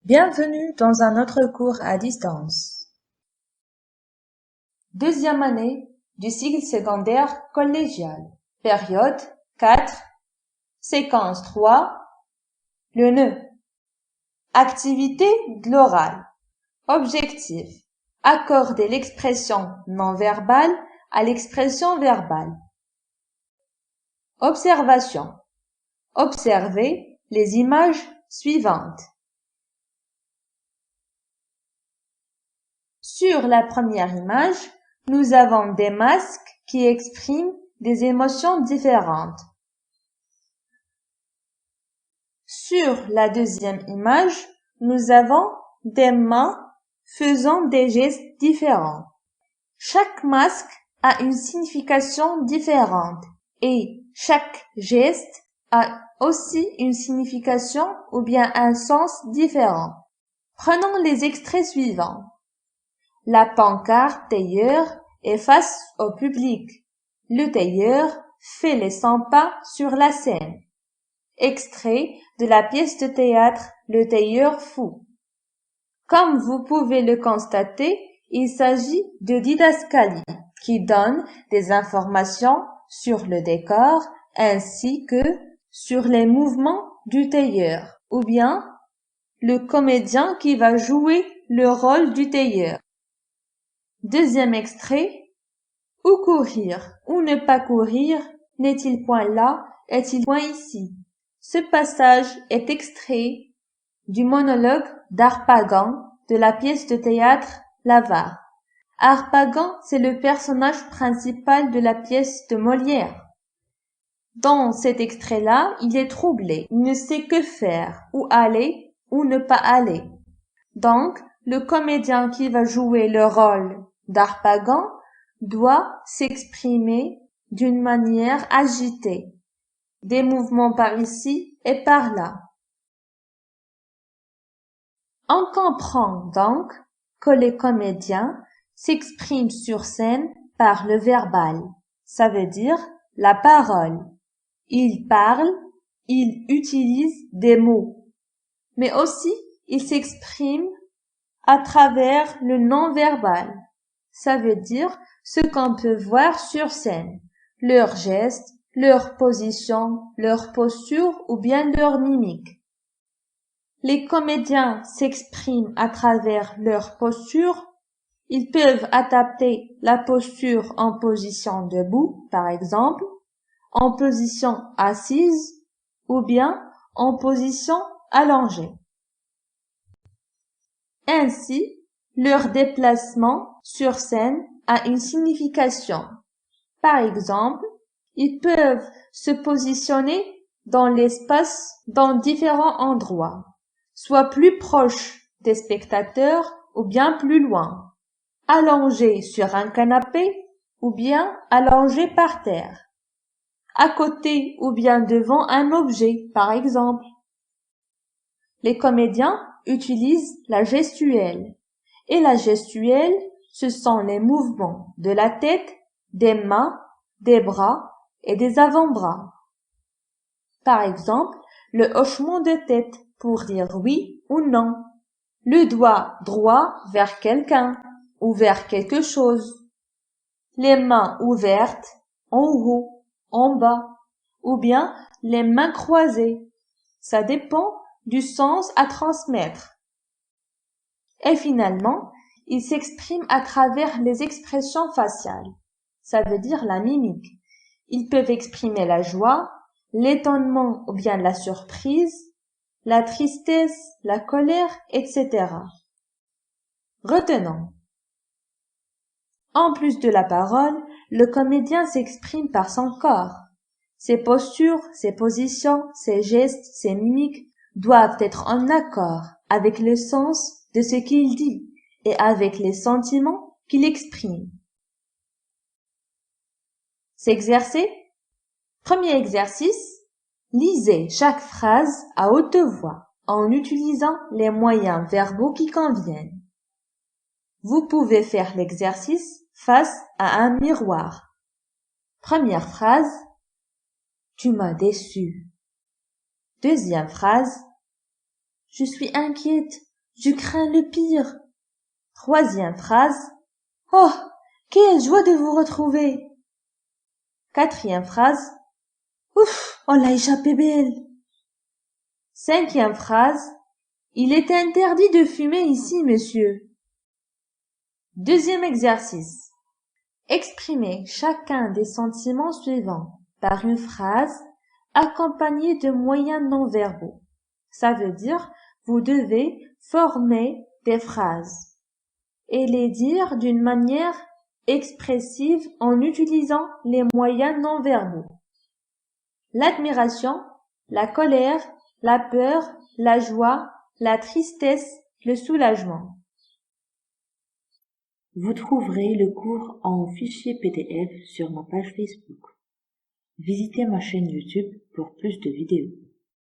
Bienvenue dans un autre cours à distance. Deuxième année du cycle secondaire collégial. Période 4, séquence 3, le nœud. Activité de l'oral. Objectif. Accorder l'expression non verbale à l'expression verbale. Observation. Observez les images suivantes. Sur la première image, nous avons des masques qui expriment des émotions différentes. Sur la deuxième image, nous avons des mains faisant des gestes différents. Chaque masque a une signification différente et chaque geste a aussi une signification ou bien un sens différent. Prenons les extraits suivants. La pancarte tailleur est face au public. Le tailleur fait les 100 pas sur la scène. Extrait de la pièce de théâtre Le tailleur fou. Comme vous pouvez le constater, il s'agit de didascalie qui donne des informations sur le décor ainsi que sur les mouvements du tailleur ou bien le comédien qui va jouer le rôle du tailleur. Deuxième extrait. Où courir ou ne pas courir? N'est-il point là? Est-il point ici? Ce passage est extrait du monologue d'Harpagon de la pièce de théâtre L'Avare. Harpagon, c'est le personnage principal de la pièce de Molière. Dans cet extrait-là, il est troublé. Il ne sait que faire, où aller ou ne pas aller. Donc, le comédien qui va jouer le rôle d'Harpagon doit s'exprimer d'une manière agitée, des mouvements par ici et par là. On comprend donc que les comédiens s'expriment sur scène par le verbal, ça veut dire la parole. Ils parlent, ils utilisent des mots, mais aussi ils s'expriment à travers le non-verbal. Ça veut dire ce qu'on peut voir sur scène, leurs gestes, leur position, leur posture ou bien leur mimique. Les comédiens s'expriment à travers leur posture. Ils peuvent adapter la posture en position debout, par exemple, en position assise ou bien en position allongée. Ainsi, leur déplacement sur scène a une signification. Par exemple, ils peuvent se positionner dans l'espace dans différents endroits, soit plus proches des spectateurs ou bien plus loin, allongés sur un canapé ou bien allongés par terre, à côté ou bien devant un objet, par exemple. Les comédiens utilisent la gestuelle. Et la gestuelle, ce sont les mouvements de la tête, des mains, des bras et des avant-bras. Par exemple, le hochement de tête pour dire oui ou non. Le doigt droit vers quelqu'un ou vers quelque chose. Les mains ouvertes en haut, en bas, ou bien les mains croisées. Ça dépend du sens à transmettre. Et finalement, ils s'expriment à travers les expressions faciales. Ça veut dire la mimique. Ils peuvent exprimer la joie, l'étonnement ou bien la surprise, la tristesse, la colère, etc. Retenons. En plus de la parole, le comédien s'exprime par son corps. Ses postures, ses positions, ses gestes, ses mimiques doivent être en accord avec le sens de ce qu'il dit et avec les sentiments qu'il exprime. S'exercer. Premier exercice. Lisez chaque phrase à haute voix en utilisant les moyens verbaux qui conviennent. Vous pouvez faire l'exercice face à un miroir. Première phrase. Tu m'as déçu. Deuxième phrase. Je suis inquiète Je crains le pire. Troisième phrase. Oh, quelle joie de vous retrouver. Quatrième phrase. Ouf, on l'a échappé belle. Cinquième phrase. Il est interdit de fumer ici, monsieur. Deuxième exercice. Exprimez chacun des sentiments suivants par une phrase accompagnée de moyens non verbaux. Ça veut dire, vous devez former des phrases et les dire d'une manière expressive en utilisant les moyens non verbaux. L'admiration, la colère, la peur, la joie, la tristesse, le soulagement. Vous trouverez le cours en fichier PDF sur ma page Facebook. Visitez ma chaîne YouTube pour plus de vidéos.